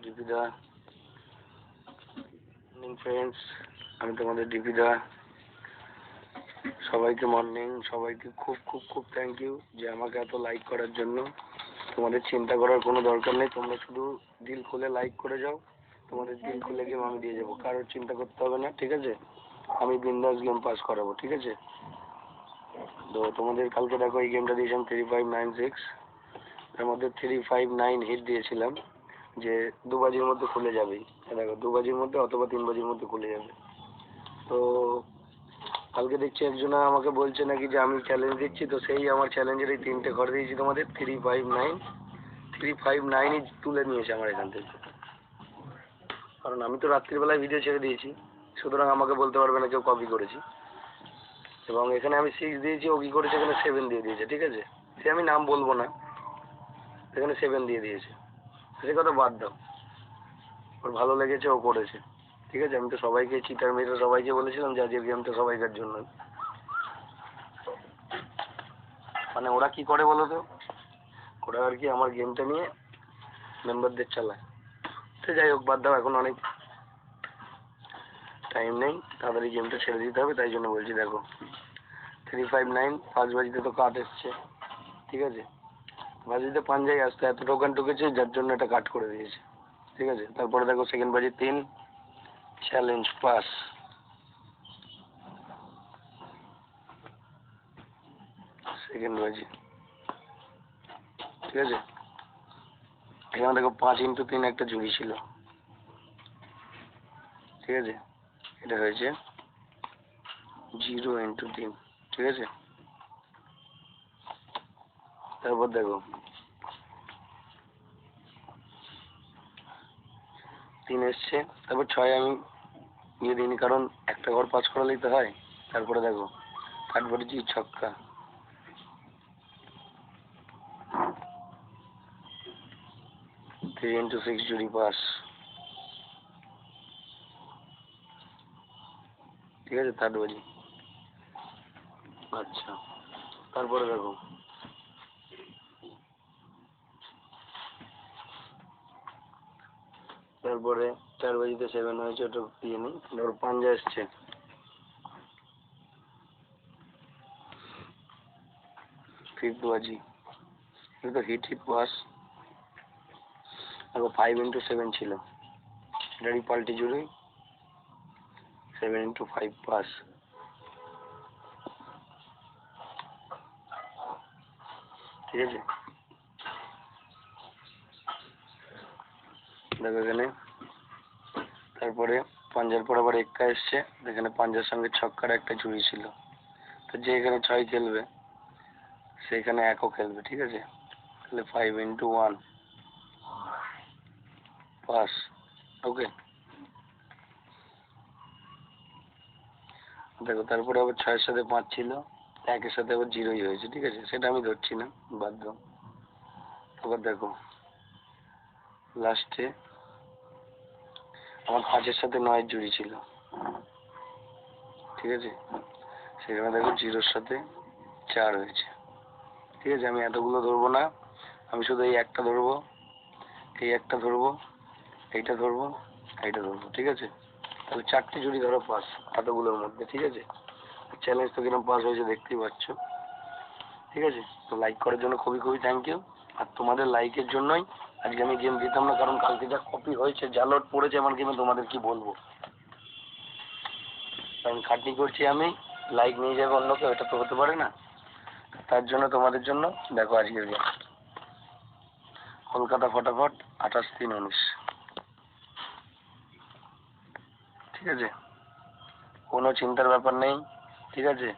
ডিপিদা। Morning friends, আমি তোমাদের ডিপিদা। সবাইকে মর্নিং, সবাইকে খুব খুব খুব থ্যাংক ইউ যে আমাকে এত লাইক করার জন্য। তোমাদের চিন্তা করার কোনো দরকার নেই, তোমরা শুধু দিল খুলে লাইক করে যাও। তোমাদের দিল খুলে গেম আমি দিয়ে যাবো, কারোর চিন্তা করতে হবে না, ঠিক আছে? আমি বিন্দাস গেম পাস করাবো, ঠিক আছে? তো তোমাদের কালকে দেখো এই গেমটা দিয়েছিলাম 3596, এর মধ্যে 359 হিট দিয়েছিলাম যে 2 বাজির মধ্যে খুলে যাবেই। দেখো 2 বাজির মধ্যে অথবা 3 বাজির মধ্যে খুলে যাবে। তো কালকে দেখছি একজন আমাকে বলছে নাকি যে আমি চ্যালেঞ্জ দিচ্ছি, তো সেই আমার চ্যালেঞ্জের এই 3টে ঘর দিয়েছি তোমাদের 359 তুলে নিয়েছে আমার এখান থেকে। কারণ আমি তো রাত্রিবেলায় ভিডিও ছেড়ে দিয়েছি, সুতরাং আমাকে বলতে পারবে না কেউ কপি করেছি। এবং এখানে আমি 6 দিয়েছি, ও কি করেছে এখানে 7 দিয়ে দিয়েছে, ঠিক আছে? সে আমি নাম বলবো না, এখানে 7 দিয়ে দিয়েছে। সে কথা বাদ দাও, ওর ভালো লেগেছে ও করেছে, ঠিক আছে? আমি তো সবাইকে চিটার মেরে সবাইকে বলেছিলাম যে আজকের গেমটা সবাইকার জন্য। মানে ওরা কি করে বলো তো, ওরা আর কি আমার গেমটা নিয়ে মেম্বারদের চালায়। তো যাই হোক, বাদ দাও, এখন অনেক টাইম নেই, তাড়াতাড়ি গেমটা ছেড়ে দিতে হবে, তাই জন্য বলছি। দেখো 359 5 বাজিতে তো কাট এসছে, ঠিক আছে? বাজিতে পাঞ্জাই আসতে এত টোকেন ঢুকেছে, যার জন্য এটা কাট করে দিয়েছে, ঠিক আছে? তারপরে দেখো সেকেন্ড বাজি 3 চ্যালেঞ্জ পাস, সেকেন্ড বাজি, ঠিক আছে? এখানে দেখো 5x3 একটা ঝুড়ি ছিল, ঠিক আছে? এটা হয়েছে 0x3, ঠিক আছে? তারপর দেখো 3 এসছে, তারপর 6 আমি নিয়ে দিইনি, কারণ একটা ঘর পাস করালেই তো হয়। তারপরে দেখো কাট বলেছি ছক্কা, 3x6 জুড়ি পাস, ঠিক আছে? থার্ড বাজি। আচ্ছা, তারপরে দেখো তারপরে 4 বাজিতে 7 হয়েছে, ওটা দিয়ে নি। তারপর পাঞ্জা এসছে, ফিফথ বাজি, এটা তো হিট পাস। দেখো 5x7 ছিল, এটারই পাল্টি জুড়ি 7x5 পাস, ঠিক আছে? দেখো এখানে তারপরে পাঞ্জার পর আবার এক্কা এসছে, এখানে পাঞ্জার সঙ্গে ছক্কার একটা ঝুড়ি ছিল। তো যে এখানে 6 খেলবে সেখানে 1ও খেলবে, ঠিক আছে? তাহলে 5x1 পাস, ওকে? দেখো তারপরে আবার 6-এর সাথে 5 ছিল, 1-এর সাথে আবার 0ই হয়েছে, ঠিক আছে? সেটা আমি ধরছি না, বাদ দাও। আবার দেখো লাস্টে আমার 5-এর সাথে 9-এর জুড়ি ছিল, ঠিক আছে? সেখানে দেখো 0-র সাথে 4 হয়েছে, ঠিক আছে? আমি এতগুলো ধরবো না, আমি শুধু এই একটা ধরবো, এই একটা ধরবো, এইটা ধরবো, এইটা ধরবো, ঠিক আছে? তাহলে 4টে জুড়ি ধরো পাস এতগুলোর মধ্যে, ঠিক আছে? চ্যালেঞ্জ তো কিরকম পাস হয়েছে দেখতেই পাচ্ছ, ঠিক আছে? তো লাইক করার জন্য খুবই খুবই থ্যাংক ইউ। আর তোমাদের লাইকের জন্যই আজকে আমি গেম দিতাম না, কারণ কালকে যা কপি হয়েছে, যা লোড পড়েছে আমার গেমে, তোমাদের কি বলবো। কারণ খাটনি করছি আমি, লাইক নিয়ে যাবে অন্য কেউ, এটা তো হতে পারে না। তার জন্য তোমাদের জন্য দেখো আজকের গেম কলকাতা ফটাফট 28-3-19, ঠিক আছে? কোনো চিন্তার ব্যাপার নেই, ঠিক আছে?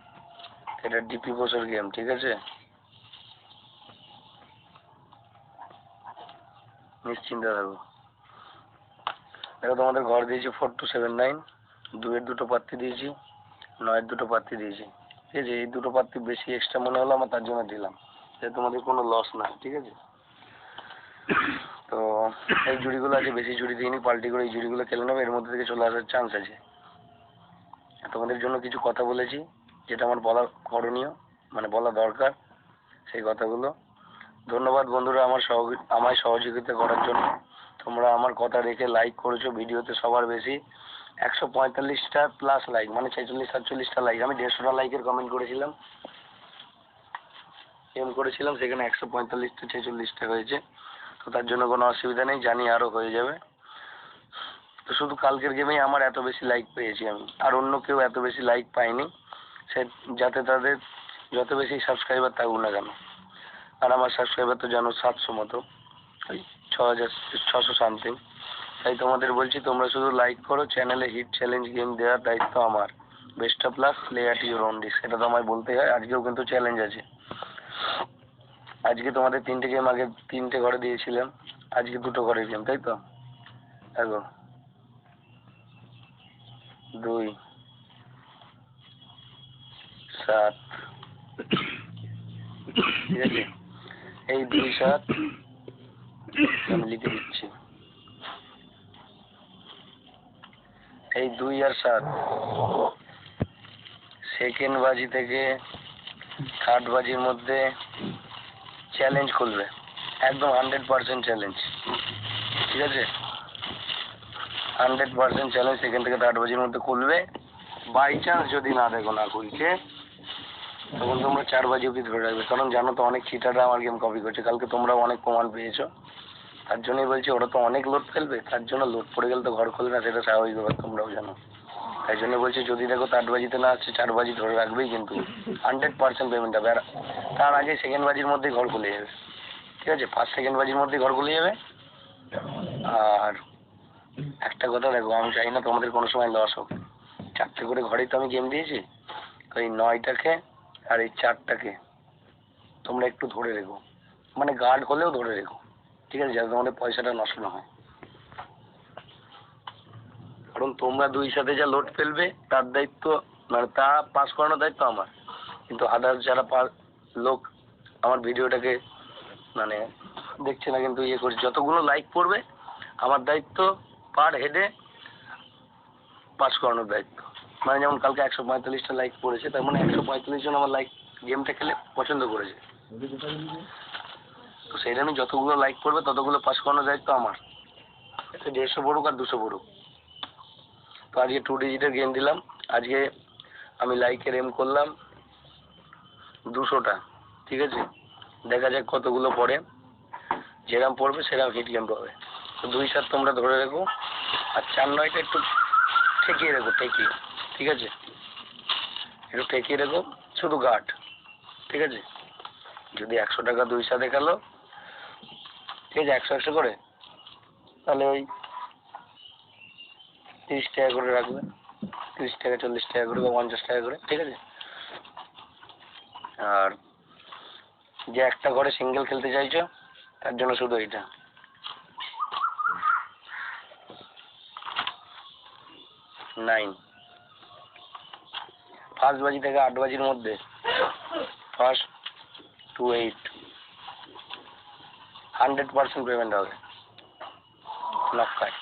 এটা ডিপি বসের গেম, ঠিক আছে? নিশ্চিন্তে থাকো। দেখো তোমাদের ঘর দিয়েছি 4279, 2-এর 2টো প্রার্থী দিয়েছি, 9-এর 2টো প্রার্থী দিয়েছি, ঠিক আছে? এই 2টো প্রার্থী বেশি এক্সট্রা মনে হলো আমার, তার জন্য দিলাম, যাতে তোমাদের কোনো লস না, ঠিক আছে? তো এই জুড়িগুলো আছে, বেশি জুড়ি দিইনি, পাল্টি করে এই জুড়িগুলো খেলে নেবে, এর মধ্যে থেকে চলে আসার চান্স আছে। তোমাদের জন্য কিছু কথা বলেছি, যেটা আমার বলা করণীয়, মানে বলা দরকার, সেই কথাগুলো। ধন্যবাদ বন্ধুরা আমায় সহযোগিতা করার জন্য। তোমরা আমার কথা রেখে লাইক করেছো ভিডিওতে সবার বেশি 145টা প্লাস লাইক, মানে 46-47টা লাইক। আমি 150টা লাইকের কমেন্ট করেছিলাম, করেছিলাম, সেখানে 145টা 46টা হয়েছে। তো তার জন্য কোনো অসুবিধা নেই, জানি আরো হয়ে যাবে। তো শুধু কালকের গেমেই আমার এত বেশি লাইক পেয়েছি আমি, আর অন্য কেউ এত বেশি লাইক পায়নি। সে যাতে তাদের যত বেশি সাবস্ক্রাইবার থাকুক না কেন, আর আমার সাবস্ক্রাইবার তো জানো 700 মতো, ওই 6600 সামথিং। তাই তোমাদের বলছি তোমরা শুধু লাইক করো, চ্যানেলে হিট চ্যালেঞ্জ গেম দেওয়ার দায়িত্ব আমার। Best of luck, play at your own risk, এটা তো আমায় বলতে হয়। আজকেও কিন্তু চ্যালেঞ্জ আছে। আজকে তোমাদের 3টে গেম, আগে 3টে ঘরে দিয়েছিলাম, আজকে 2টো ঘরে গেম, তাই তো? দেখো 2, 7, ঠিক আছে? এই 2, 7 আমি লিখে দিচ্ছি। এই 2 আর 7 সেকেন্ড বাজি থেকে থার্ড বাজির মধ্যে চ্যালেঞ্জ খুলবে, একদম 100% চ্যালেঞ্জ, ঠিক আছে? 100% চ্যালেঞ্জ সেকেন্ড থেকে থার্ড বাজির মধ্যে খুলবে। বাই চান্স যদি না দেখো না খুলছে, তখন তোমরা 4 বাজি অব্দি ধরে রাখবে, কারণ জানো তো অনেক চিটাররা আমার গেম কপি করছে। কালকে তোমরাও অনেক প্রমাণ পেয়েছো। তার জন্যই বলছি, ওরা তো অনেক লোড ফেলবে, তার জন্য লোড পড়ে গেলে তো ঘর খোলে না, সেটা স্বাভাবিক ব্যাপার, তোমরাও জানো। তাই জন্য বলছি, যদি দেখো 8 বাজিতে না আসছে, 4 বাজি ধরে রাখবেই, কিন্তু 100% পেমেন্ট হবে। আর তার আগে সেকেন্ড বাজির মধ্যেই ঘর খুলে যাবে, ঠিক আছে? ফার্স্ট সেকেন্ড বাজির মধ্যেই ঘর খুলে যাবে। আর একটা কথা দেখো, আমি চাই না তোমাদের কোনো সময় লস হোক। 4টে করে ঘরেই তো আমি গেম দিয়েছি, ওই 9টাকে আর এই 4টাকে তোমরা একটু ধরে রেখো, মানে গার্ড হলেও ধরে রেখো, ঠিক আছে? যাতে তোমাদের পয়সাটা নষ্ট না হয়। কারণ তোমরা 2 সাথে যা লোড ফেলবে, তার দায়িত্ব, মানে তা পাস করানোর দায়িত্ব আমার। কিন্তু আদার্স যারা লোক আমার ভিডিওটাকে মানে দেখছে না, কিন্তু ইয়ে করছে, যতগুলো লাইক পড়বে আমার দায়িত্ব পার হেডে পাস করানোর দায়িত্ব। মানে যেমন কালকে 145টা লাইক পড়েছে, তার মানে 145 জন আমার লাইক গেমটা খেলে পছন্দ করেছে। তো সেই জন্য যতগুলো লাইক পড়বে ততগুলো পাস করানোর দায়িত্ব আমার। 150 পড়ুক আর 200 পড়ুক। তো আজকে 2 ডিজিটের গেম দিলাম। আজকে আমি লাইকের এম করলাম 200টা, ঠিক আছে? দেখা যাক কতগুলো পড়ে, যেরাম পড়বে সেরাম হিট গেম পাবে। তো 2, 7 তোমরা ধরে রেখো, আর 4, 9টা একটু ঠেকিয়ে রেখো, ঠেকিয়ে, ঠিক আছে? একটু ঠেকিয়ে রেখো, শুধু গার্ড, ঠিক আছে? যদি 100 টাকা 2 সাথে খেলো, ঠিক আছে, 100 করে, তাহলে ওই 30 টাকা করে রাখবে, 30 টাকা 40 টাকা করে বা 50 টাকা করে, ঠিক আছে? আর যে একটা ঘরে সিঙ্গেল খেলতে চাইছো, তার জন্য শুধু এইটা। 9 ফার্স্ট বাজি থেকে 8 বাজির মধ্যে, ফার্স্ট টু 8 100% পেমেন্ট হবে। নক্কায়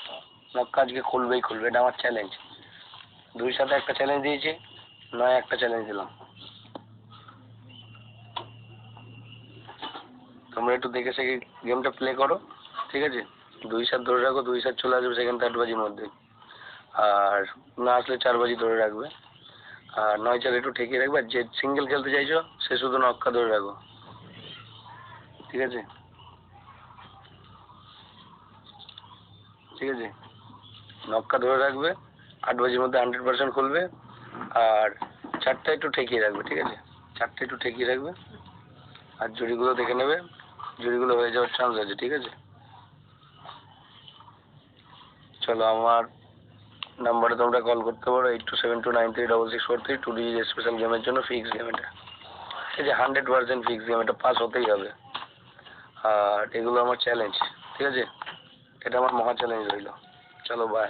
নক্কা আজকে খুলবেই খুলবে, এটা আমার চ্যালেঞ্জ। 2 সাথে একটা চ্যালেঞ্জ দিয়েছি, 9 একটা চ্যালেঞ্জ দিলাম। তোমরা একটু দেখে সে গেমটা প্লে করো, ঠিক আছে? 2 7 ধরে রাখো, 2 7 চলে আসবে সেকেন্ড থার্ড বাজির মধ্যে। আর না আসলে 4 বাজি ধরে রাখবে, আর 9 4 একটু ঠেকিয়ে রাখবে। আর যে সিঙ্গেল খেলতে চাইছো সে শুধু নক্কা ধরে রাখো, ঠিক আছে? ঠিক আছে, নক্কা ধরে রাখবে, 8 বাজির মধ্যে 100% খুলবে। আর 4টা একটু ঠেকিয়ে রাখবে, ঠিক আছে? 4টা একটু ঠেকিয়ে রাখবে। আর জুড়িগুলো দেখে নেবে, জুড়িগুলো হয়ে যাওয়ার চান্স আছে, ঠিক আছে? চলো, আমার নাম্বারে তোমরা কল করতে পারো, 8272936643, 2 ডিজিট স্পেশাল গেমের জন্য ফিক্স গেম এটা, ঠিক আছে? 100% ফিক্স গেম, এটা পাস হতেই হবে। আর এগুলো আমার চ্যালেঞ্জ, ঠিক আছে? এটা আমার মহা চ্যালেঞ্জ রইলো। চলো, বাই।